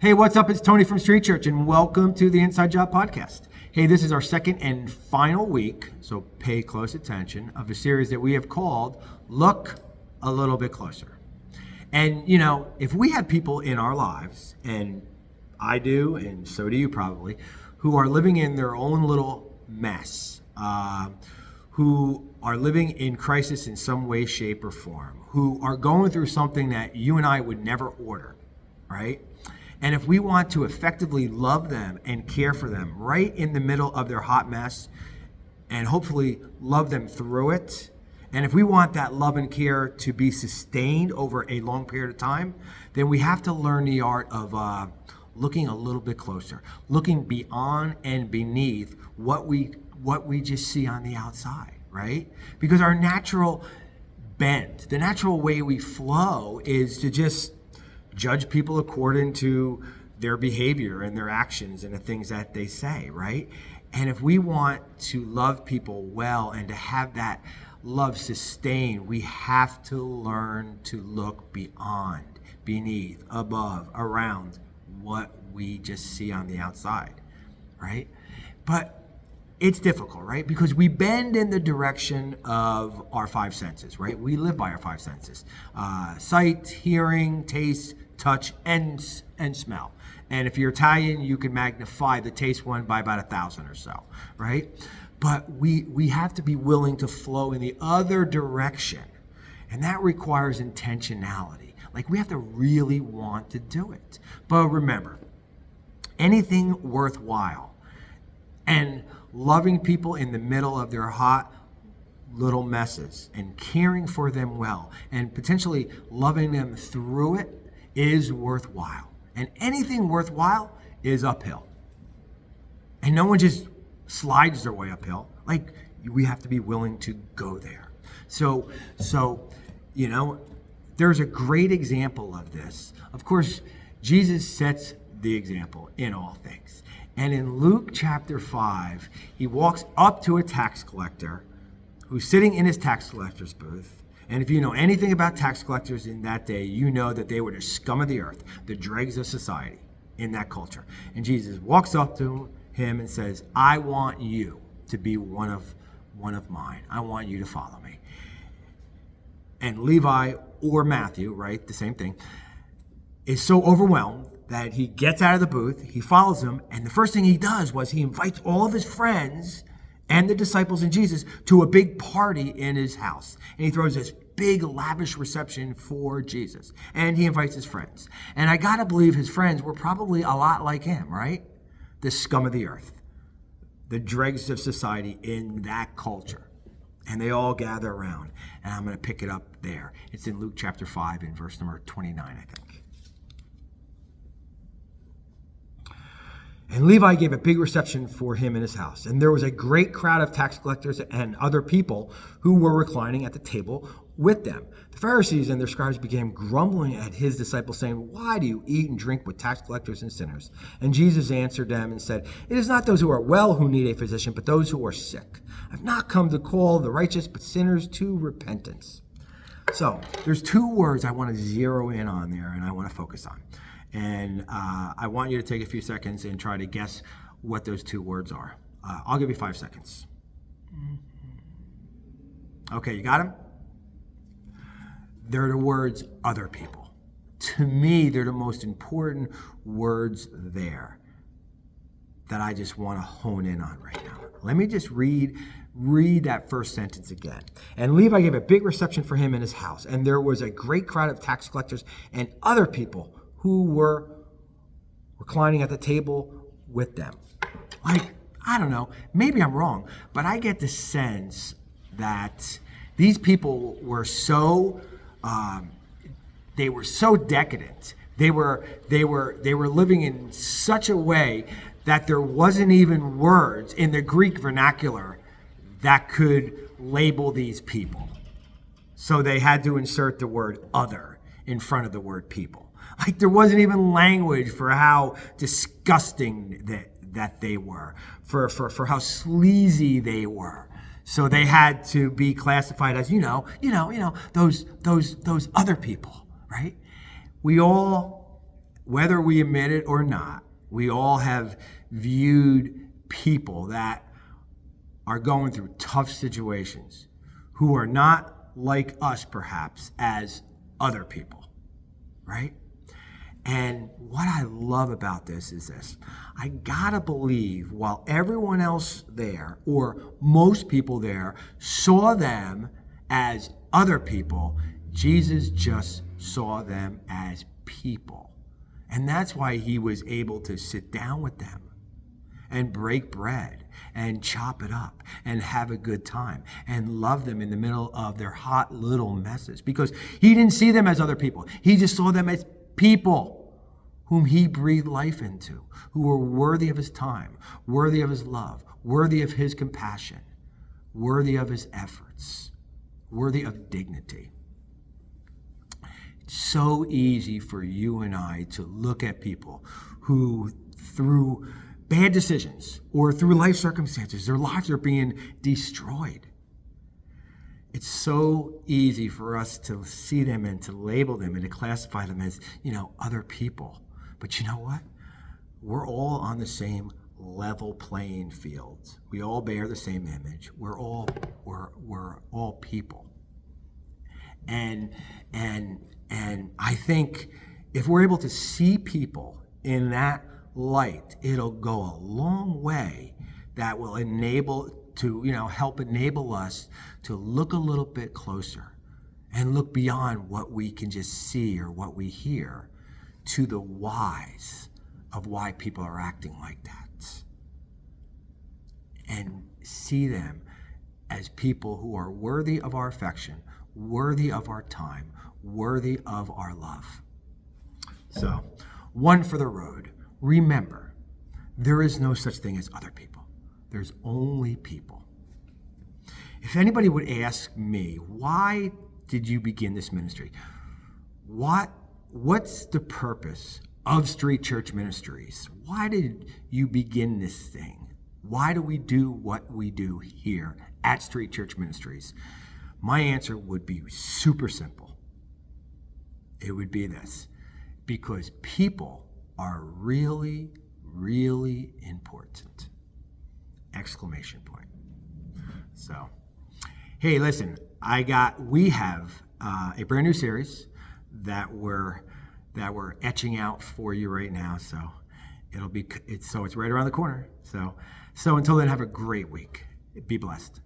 Hey, what's up? It's Tony from Street Church, and welcome to the Inside Job Podcast. Hey, this is our second and final week, so pay close attention, of a series that we have called Look a Little Bit Closer. And, you know, if we had people in our lives, and I do, and so do you probably, who are living in their own little mess, who are living in crisis in some way, shape, or form, who are going through something that you and I would never order, right? And if we want to effectively love them and care for them right in the middle of their hot mess and hopefully love them through it, and if we want that love and care to be sustained over a long period of time, then we have to learn the art of looking a little bit closer, looking beyond and beneath what we just see on the outside, right? Because our natural bent, the natural way we flow is to just judge people according to their behavior and their actions and the things that they say, right? And if we want to love people well and to have that love sustained, we have to learn to look beyond, beneath, above, around what we just see on the outside, right? But it's difficult, right? Because we bend in the direction of our five senses, right? We live by our five senses. Sight, hearing, taste, touch, and smell. And if you're Italian, you can magnify the taste one by about 1,000 or so, right? But we have to be willing to flow in the other direction. And that requires intentionality. Like, we have to really want to do it. But remember, anything worthwhile and loving people in the middle of their hot little messes and caring for them well and potentially loving them through it is worthwhile. And anything worthwhile is uphill. And no one just slides their way uphill. Like, we have to be willing to go there. So you know, there's a great example of this. Of course, Jesus sets the example in all things. And in Luke chapter 5, he walks up to a tax collector who's sitting in his tax collector's booth. And if you know anything about tax collectors in that day, you know that they were the scum of the earth, the dregs of society in that culture. And Jesus walks up to him and says, I want you to be one of mine. I want you to follow me. And Levi, or Matthew, right, the same thing, is so overwhelmed that he gets out of the booth, he follows him, and the first thing he does was he invites all of his friends and the disciples and Jesus to a big party in his house. And he throws this big lavish reception for Jesus. And he invites his friends. And I gotta believe his friends were probably a lot like him, right? The scum of the earth, the dregs of society in that culture. And they all gather around. And I'm gonna pick it up there. It's in Luke chapter 5 in verse number 29, I think. And Levi gave a big reception for him in his house. And there was a great crowd of tax collectors and other people who were reclining at the table with them. The Pharisees and their scribes began grumbling at his disciples, saying, why do you eat and drink with tax collectors and sinners? And Jesus answered them and said, it is not those who are well who need a physician, but those who are sick. I've not come to call the righteous, but sinners to repentance. So there's two words I want to zero in on there and I want to focus on. And I want you to take a few seconds and try to guess what those two words are. I'll give you 5 seconds. Okay, you got them? They're the words other people. To me, they're the most important words there that I just want to hone in on right now. Let me just read that first sentence again. And Levi gave a big reception for him in his house. And there was a great crowd of tax collectors and other people who were reclining at the table with them. Like, I don't know, maybe I'm wrong, but I get the sense that these people were so, they were so decadent. They were living in such a way that there wasn't even words in the Greek vernacular that could label these people. So they had to insert the word other in front of the word people. Like, there wasn't even language for how disgusting that they were, for how sleazy they were. So they had to be classified as, those other people, right? We all whether we admit it or not, we all have viewed people that are going through tough situations, who are not like us perhaps as other people, right? And what I love about this is this. I gotta believe while everyone else there, or most people there, saw them as other people, Jesus just saw them as people. And that's why he was able to sit down with them and break bread and chop it up and have a good time and love them in the middle of their hot little messes, because he didn't see them as other people. He just saw them as people whom he breathed life into, who were worthy of his time, worthy of his love, worthy of his compassion, worthy of his efforts, worthy of dignity. It's so easy for you and I to look at people who, through bad decisions or through life circumstances, their lives are being destroyed. It's so easy for us to see them and to label them and to classify them as, other people. But you know what? We're all on the same level playing field. We all bear the same image. We're all people. And I think if we're able to see people in that light, it'll go a long way. That will help enable us to look a little bit closer and look beyond what we can just see or what we hear to the whys of why people are acting like that, and see them as people who are worthy of our affection, worthy of our time, worthy of our love. So, one for the road. Remember, there is no such thing as other people. There's only people. If anybody would ask me, why did you begin this ministry? What's the purpose of Street Church Ministries? Why did you begin this thing? Why do we do what we do here at Street Church Ministries? My answer would be super simple. It would be this: because people are really, really important! Exclamation point. So, hey, listen, we have a brand new series that we're etching out for you right now. So it's right around the corner. So until then, have a great week. Be blessed.